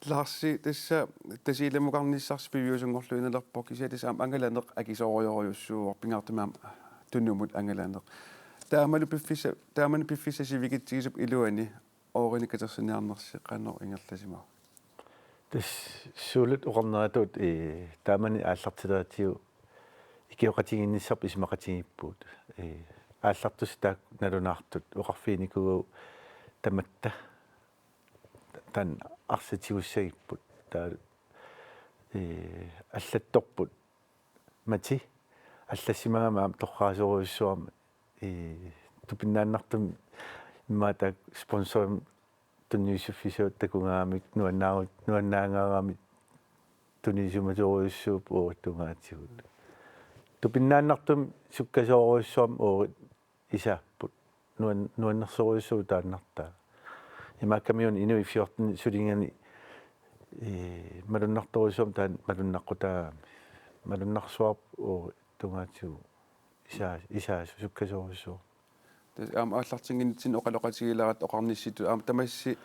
Larsi tässä tasiilemuqarnissars piviusungorluinelerpo kisiatis angalaneq akisoorioriussuuor pingaartumaam tunnumut angalaneq taamanu piffissa sivikitsigisup iluani oorinikatersinearnersi qannor ingerlasima
tas suulut uqarneratut taamani aallartileratiu ikioqatiginnissarp ismaqatigippuut aallartus taak nalunaartut uqarfiinikugu tamatta tan arsatigussagipпут таа аллатторпут мати аллассимагаам торраасоруйссуарма тупиннааннартум иммаата спонсорм тунниусуффисуут такунгаамик нуаннаангаагаами тунисуматоруйссууп уаттунгаатигут тупиннааннартум суккасооруйссуарма уурит исааппут нуаннерсоруйссуу тааннартаа имаккамиун инуи 14 сулингани малуннарторусуум таан малуннаққутаа малуннарсуарп уу тунгаатигу исаа суккасоруссуу
тас аам ааллартингинитсин оқалоқатигиларат оқарнисситу аам тамасси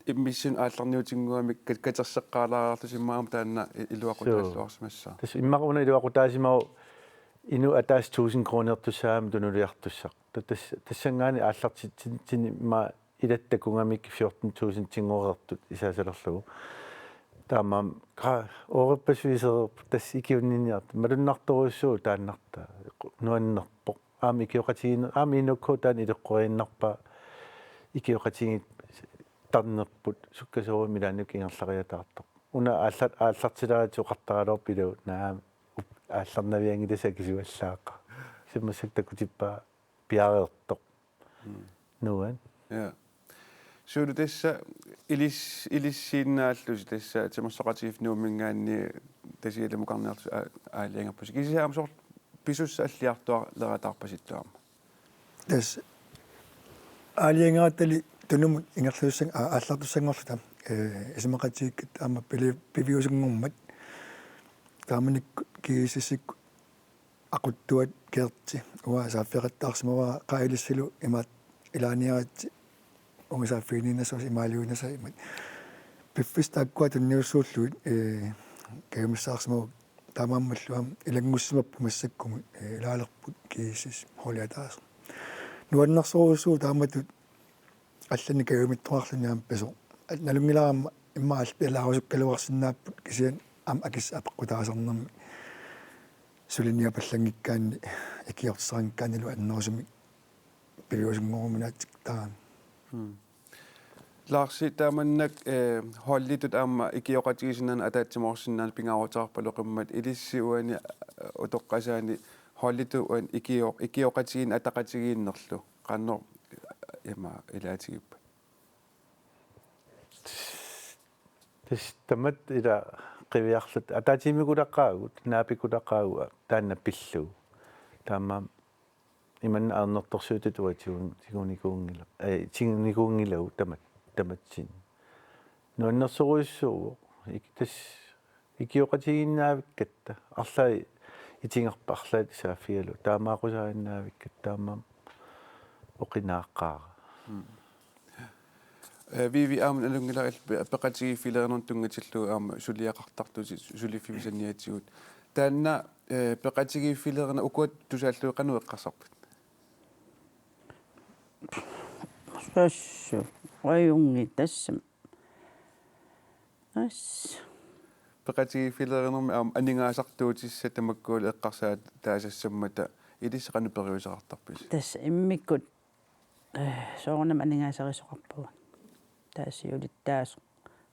иммиссин аалларниутингуамик катерсеққалаарарлу симмаам таанна илуақутааллуарсимассаа
тас иммақуна илуақутаасимау ину атаас 1000 кронертуссаам тунулиартуссақ тассангаани ааллартитсини ма илаттакунгамик 14000 тингорертут исаасалерлугу таамаам оорпасуисерп тассикиунниниарт малуннарторуссуу тааннарта нуаннерпо аами икиоқатигин аами инукку таан илеққорииннарпа икиоқатигит тарнерпут суккасору милаанук ингерлариатаартоқ уна ааллартилерату қартаралорп илу наам аалларнавиангиласа кисуаллаақа симмасактакутиппа пиареэртоқ нуан
ja suulu tässä ilissiinnaallus tässä semmoisaqatiif nuumingaanni tasiile muqarniartu aaliangappusi kisiaam sort pisussa alliartua leratarpasittuama
tas aaliangaattali tunumut ingerluussang aallartussangorluta isimaqatiikkat aama piviusungormat taamanik kiisissikku aquttuat kerti uа saaffeqattaarsimava qailissilu imaat ilaaniarat ungisaafiininassos imaaliuinasa imat piffis taakkua tunniussuulluit kayumissaarsimagu taamaammalluam ilangussimappu massakkumu ilaalerput kiisis holiataas nuannarsorussuu taamatut allani kayumittuarluniam peso nalungilaama imma alpialaarusukkaluarsinnaapput kisian am akis apeqqutaasarnermi sulinia pallangikkaanni ikiortsarankaanilu annerusumi piviusungorminaatsiktaan
Larsi taamannak hollitut aamma ikioqatigisinnan ataatsimorsinnaan pingaarutaarpaluqimmat ilissiuani utoqqasaani hollitu uan ikioqatigin ataqatigiinnerlu qannor ima ilaatigippa
tas tamat ila qiviarlut ataatimikulaqaagut naapikulaqqaagu taanna pillu taammaam imanna arnertorsuutut tigunikuungila tigunikuungilau tamatsin nuannersoruissuu tas ikioqatiginnaavikkatta arlai itingerpa arlaat saafialu taamaaqusaarinnaavik taammaam oqinaaqqaaqa
vivi aamun alungilaril peqatigiiffilernerun tungatillu aama suliaqartartusi suliffimisaniatigut taanna peqatigiiffilerna ukuat tusaalluiqanu eqqarsarput
Sassu. Rajungi tassam. As.
Peqati filerenermi aningaasartuutissa tamakkuul eqqarsaat taasassammata ilisseqanu periusaqartarpis.
Tas immikkut soornam aningaasarisoqarpuga. Taasiulittaas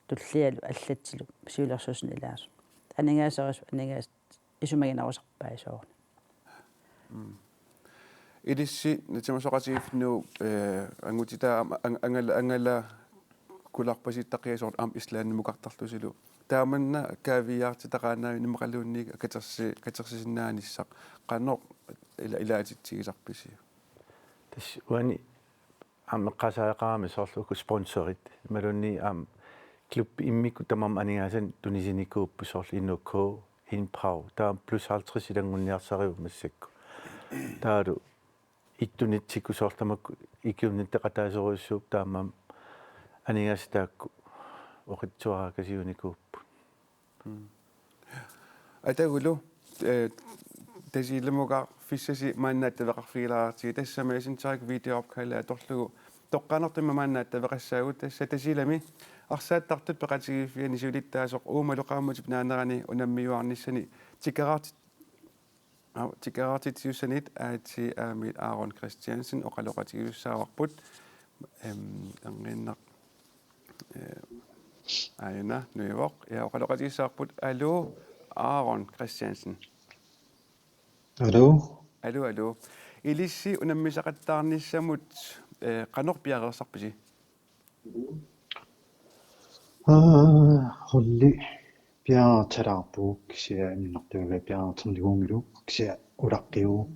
tullialu allatsilu siulersusni ilaasu. Aningaasarisu aningaas isumaginarusarpai soorna.
Ilissi natimasoqatiifnu angutita angala kularpasittaqiasoort islaannimukartarlusilu taamanna kaaviyaartitaqaanaa nimaqaluunniik katersisinnaanissaq qannoq ilaatitsigisarpisi
tas uani qasaaqqaami soorluku sponsorit malunni klub immikku tamam aningaasan tunisinikkuuppu soorlu innukku inpau taam plus 50 ilangunniarsariu massakku taalu ittunitsikku soortamakku ikiunnittaqataasoruissuup taamam aningastaakku oqitsuarakasiunikkuuppu
atagulu tasiilamuqa fissasi maannaattaveqarfigilaartigi tassamaisintarik videoopkalla atorlugu toqqaanartimma maannaattaveqassaagut tassa tasiilami arsaattartut peqatigiiffiani siulittaasoq uumaluqaammutip naanerani unammiuarnissani tikaraartitiussanit aatsi aamit Aaron Christiansen oqaloqatigiussaawaqput anginnaq aina nuivoq ja oqaloqatigissaarput allo Aaron Christiansen. Allo. Ilissi unammisaqattaarnissamut qanorpiareersarpisi.
Holli piaataraarpuuk kisia minnertuuga piaaterliguungilu kisia ulaqqiu.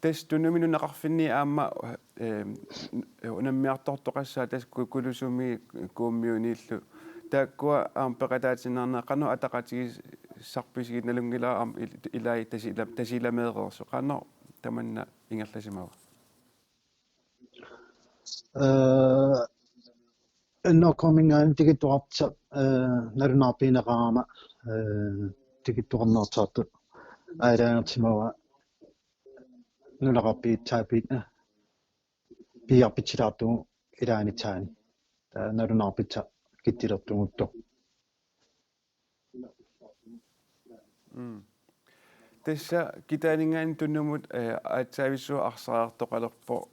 Tas tunnuminunaqarfinni aamma unammiartortoqassaa tas kulusumi kuummiuniillu taakkua peqataatinnarna qanu ataqatigis sarpisigit nalungilaa ilai tasilameereersu qanno tamanna ingerlasimawa
Ennoqormingaan tikittuarta nalunaarpiineqaama tikittuarnertaartut ailaanertimawa nulaqarpiitsaapitna piarpitsilaartugu ilaanitaani nalunaarpitsa kittilertugutto.
Tässä kitaaningaan tunnumut aatsaavissuu arsaraartoqalerpo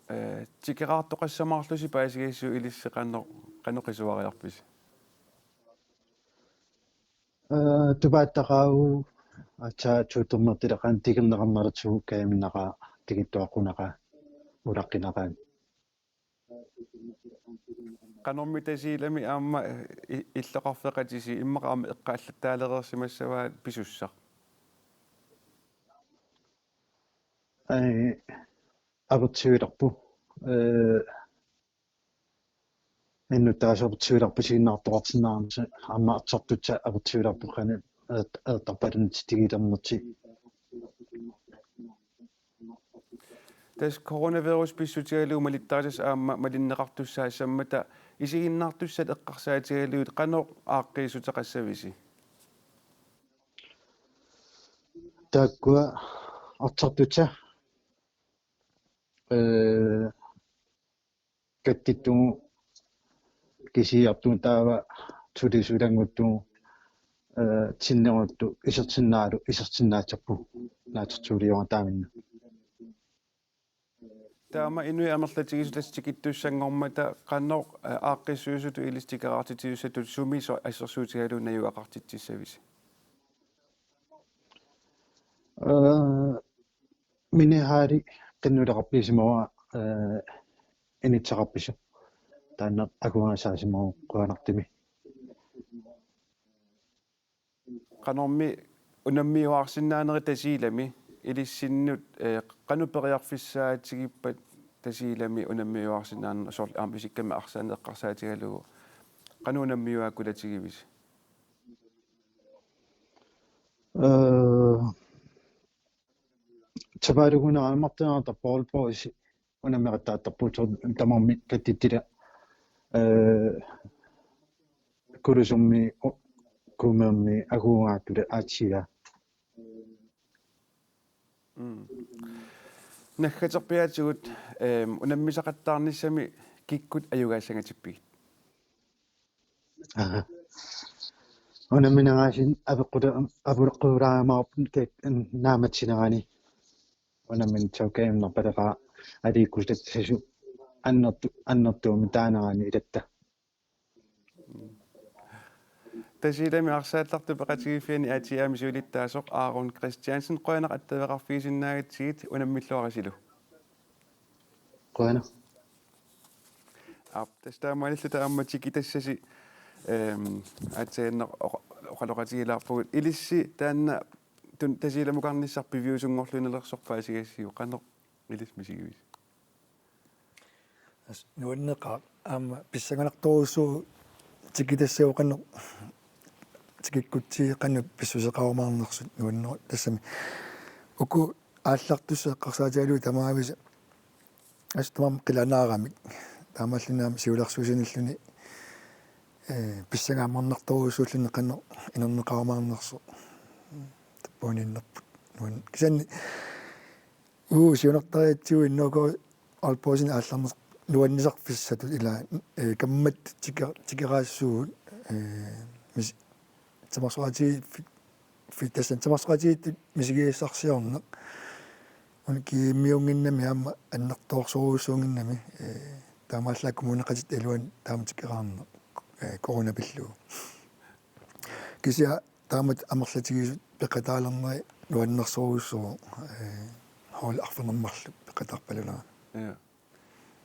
tikeraartoqassamaarlusi paasigissu ilissi qannoqisuariarpis.
Tupaattaqaau aatsaatuuternertilaqan tikerneqarnertugu kaaminnaqa tikittuaqqunaqa ulaqqinaqaan.
Qanormi tasiilami aamma illeqarfeqatisi immaqaama eqqaallattaalereersimassavaa pisussaq.
Apertuilarpu innutaasorpertuilarpu siinnaartoqartinnaarnsi amma artartutsa apertuilarpu qani eertarpalunit tigilernerti.
Tas coronavirus pissutigalu malittaatas aamma malinneqartussaasammata isiginnaartussat eqqarsaatigaluut qanoq aaqqiisuteqassavisi.
Taakkua artartutsa kattittugu kisiartuun taava tulisuulanguttugu tinneruttu isertinnaatserpu naatertuuliora taaminna.
Taama inui amerlatigisut tikittuussangormata qannoq aaqqissuusutu ilistikaraartitiussatut sumiso assersuutigalu najuaqartitsissavisi.
Minihari qinnuleqarpiisimawa initsaqarpisu taanna akuangasaasimagu quanartimi.
Qanormi unammiuarsinnaaneri tasiilami ilissinut qanuperiarfissaatsigippat tasiilami unammiuarsinnaaneri sorl aamisikkama arsaane eqqarsaatigalugu qanunammiuaakulatigivisi.
Tabaaruguna amartanaarta Paul Boys unammeqattaattarpuut tamarmi kattittila kulusummi kuumermi akuungaattule aatsiga.
наггатерпиатигут унаммисақаттаарниссами киккут аюгаасангатиппигит
унамминагааsin апеққута апулеққуулаамаарпун кек нааматсинерани унаммин таукаимнерпалеқаа алииккусатсасу аннертуumi таанерани илатта
тасилами арсаалларту пеқатигиффиани атиаами суулиттаасоқ Аарон Кристиансен қоянақ аттавеқарфигисиннаагатсигит унаммиллуарасилу
қояна
тастаамаалиллута амматики тассаси атсааннер оқалоқатигилаарпугут илисси таанна тун тасиламукарниссарпивиусунгорлунелерсорпаасигассиу қанеқ илис мисигивис
нуаннеқа аама писсаганарторусуу тикитассау қанеқ тикиккутси қанну писсусеқарумаарнерсут нуаннер тассами уку ааллартуссеққарсаатиалуи тамаависа астамам қиланаарамик таамааллунаами сиуларсуусиниллуни писсагаамарнарторусууллуни қанеқ инернеқарумаарнерсо таппууниннерпут нуан кисанни сиунертариатсиу иннуко алпоосин аалларнер нуаннисарфиссату ила каммат тикераассуут мис тамасуати фитасан тамасуати мисигииссарсиорнеқ унки миунгиннами аама аннэрторсоруусуунгиннами таамааллааккумунеқатит илуан тааматикераарнеқ коронапиллуу кися таамат амерлатигисут пеқатаалернери нуаннерсорууссоо хол арфанермарлу пеқатарпалулаа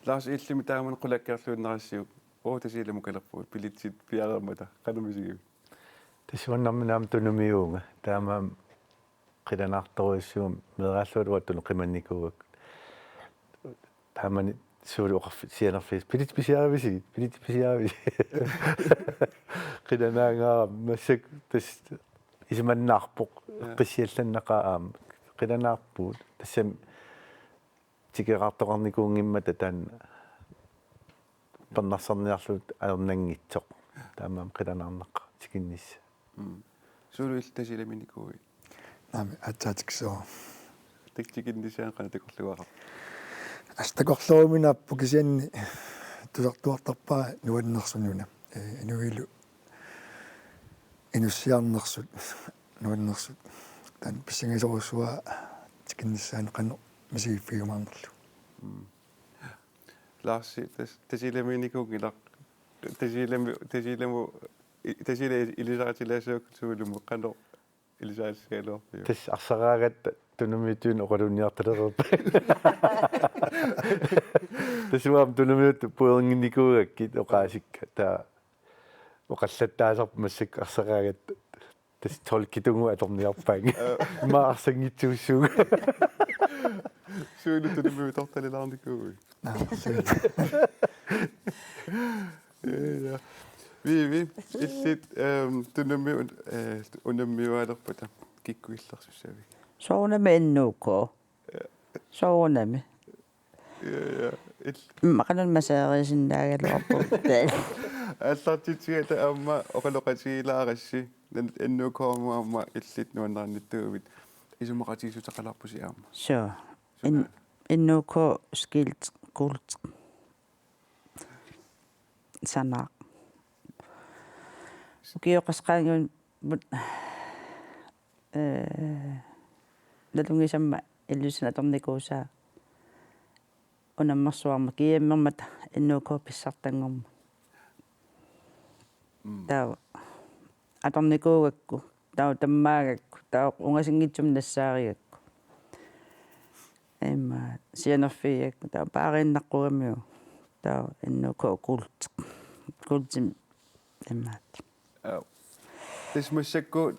Lars illumi taaman qulakkeerluunнерассиу оотасииламу калерпуут пилитсит пиареермата канамисигиу
тасуаннарминаам тунумиуунга таамаам қиланаарторуиссуум мерааллуалуат туну қиманникуугак таамани суuli оқарфи сианерфис пилитписиарависи қиланаагаарам массак тас исманнаарпоқ қиссиалланнақаа қиланаарпуут тассам тикераартоқарникуунгиммата таан паннарсарниарлут аернангитсоқ таамаам қиланаарнаққа тикиннисса
суулу иллтасиламиникууи
наами атсаатиксоо
тиктикиннисаан қана такорлуараа
астакорлууминаппу кисианни тусартуартарпаа нуаннерсунуна инуилу инуссиарнерсут нуаннерсут таан писсангисоруссуа тикиннисаан қано мисигиффигумаарнерлу
Lars тасиламиникуугила тасиламу илисаатилаасуак суулуму қано илисаалсигалуарпиу
тас арсараагат тунумиитуун оқалунниарталерерпа тасуам тунумиут пуернгинникуугаккит оқаасикка таа оқаллаттаасарп массак арсараагат тас толкитунгу аторниарпаанга ма арсангитсууссууга
суулу тунумиу торталилаарникууи ви иллит тунумиу унаммиуалерпата киккуилларсуссави
соонами иннуукко соонами мақанан масаарисиннаагалуарпу
аллартитсигата аама оқалоқатигилаарасси иннууккоормуамма иллит нуаннарниттуувит исумақатигисутақаларпуси аама
so иннуукко skills kult санаа укиоқасқаангун налунгисамма иллусина торникууsaa унаммарсуарма киаммермат иннуукко писсартангорма таа аторникуугакку таа таммаагакку таа унгасингитсум нассааригакку эмма сианерфиакку таа паариннаққугамиу таа иннуукко култим эммаат
тисмассакку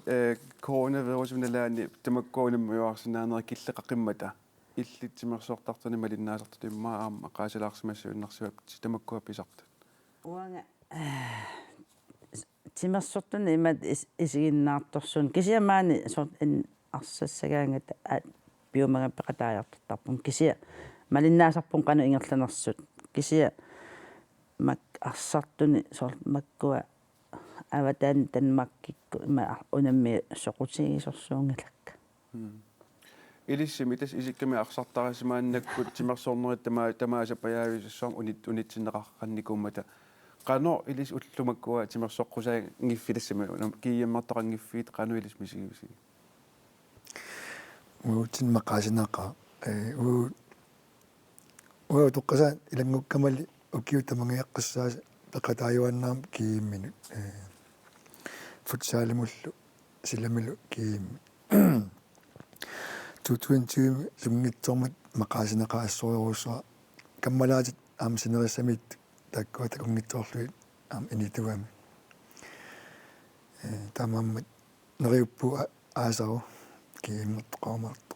коронавирусуналаани тамаккуунаммиуарсинаанера киллеқақиммата иллитсимерсуортартани малиннаасарту иммаа аама qaasalaarsimassuunnersuak тамаккуа писартут
уанга тимерсортуни имат исигиннаарторсуун кисиамаани сорт ин арсассагаангат биомага пеқатаажартартарпун кисия малиннаасарпун қану ингерланерсут кисия мак арсартуни сорт маккуа аватаан танмаккикку има унамми соқутигисорсуунгалакка
илиссимитас исикками арсартарисимааннаккут тимерсоорнерит тамаасапаяависуссуам унитсиннеқарқанникууммата qano ilis ullumakkua timersoqqusаа ngiffilassama kiiammartoqanngiffiit qano ilis misigivisi
uutin maqaasinaqa toqqasa ilangukkamali ukiutamangiaqqissaa peqataayuannaam kiimminut futsaalimmullu silamilu kiimmi 2020 sumngitsormat maqaasinaqa assoriurussua kammalaatit aamsinerissamit takkuat kungitsoorluit inituami tamammat neriuppu aasaru kiimmertoqamartu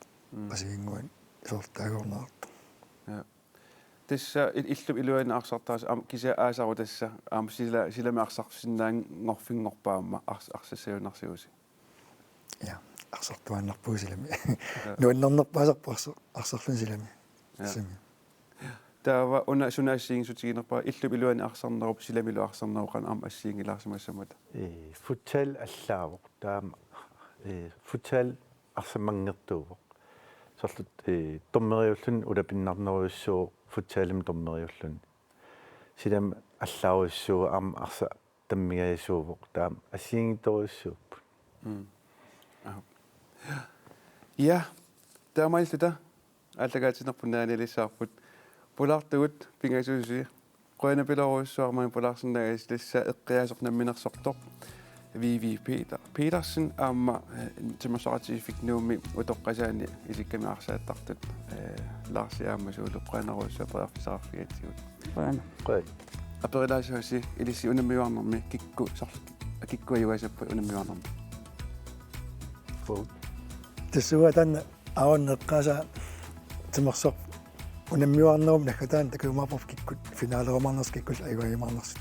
asiinguan soortaagornaartu
ja tassa illup iluana arsartaas kisa aasaru tassa silami arsarsinnaang ngorfingorpaamma arsassayunarsiusi
ja arsartuannarpuu silami nuannernerpaasarparsu arsarlun silami simi
taava una sunaassiingsutigинерпа illup iluani arsarnerup silamilu arsarneruqan assiingilaarsimassamata
futsal allaavoq taama futsal arsamangertuuvoq sorlut tormeriullun ulapinnarneruussuu futsalim tormeriullun silam allaaruussuu arsa tammigayasuuvoq taam assiingitoruussuup
ja taamailluta аллагаатинерпунаанилиссаарпут пулаартугут пингасууси qoinapiloruussuarmaan pularsinnagas lissa eqqiasornamminersortor Vivi Petersen aamma timasoratifiknuumi utoqqasaani isikkami arsaattartut Lars aamasuulu qoinaruussua prearfisarfiatsigut
qoina
aperilaasuasi ilissi unammiuarnermi kikku kikkuajuasappu unammiuarnermi
tsuatan aonneqqasa timersoq unammiuarnerum nakkataan takuumaarpuf kikkut finaalerumarnerskikkul aiguajumarnersut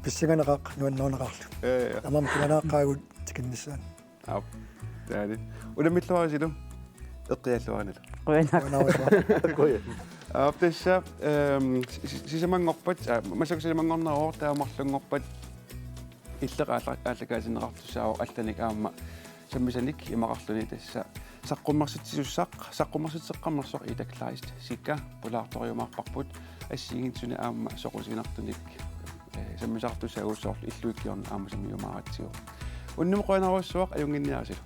pissinganeqaq nuannerneqarlu amam tuanaaqaagut tikinnissaan
taali unammitluarisilu eqqialluaranila tassa sisamangorpat masakasisamangorneroor taamarlungorpat иллеqaallagaasineqartussaao allanik aamma sammisanik imaqarluni tassa saqqummarsitseqqammersoq itaklaist sikka pulaartoriumaarparput assiingitsuni aamma soqusiginartunik sammisartussaa uussoorlu illuikkiorna aamma sammiumaaratsiu unnume qoinaruussuaq ajunginniarasilu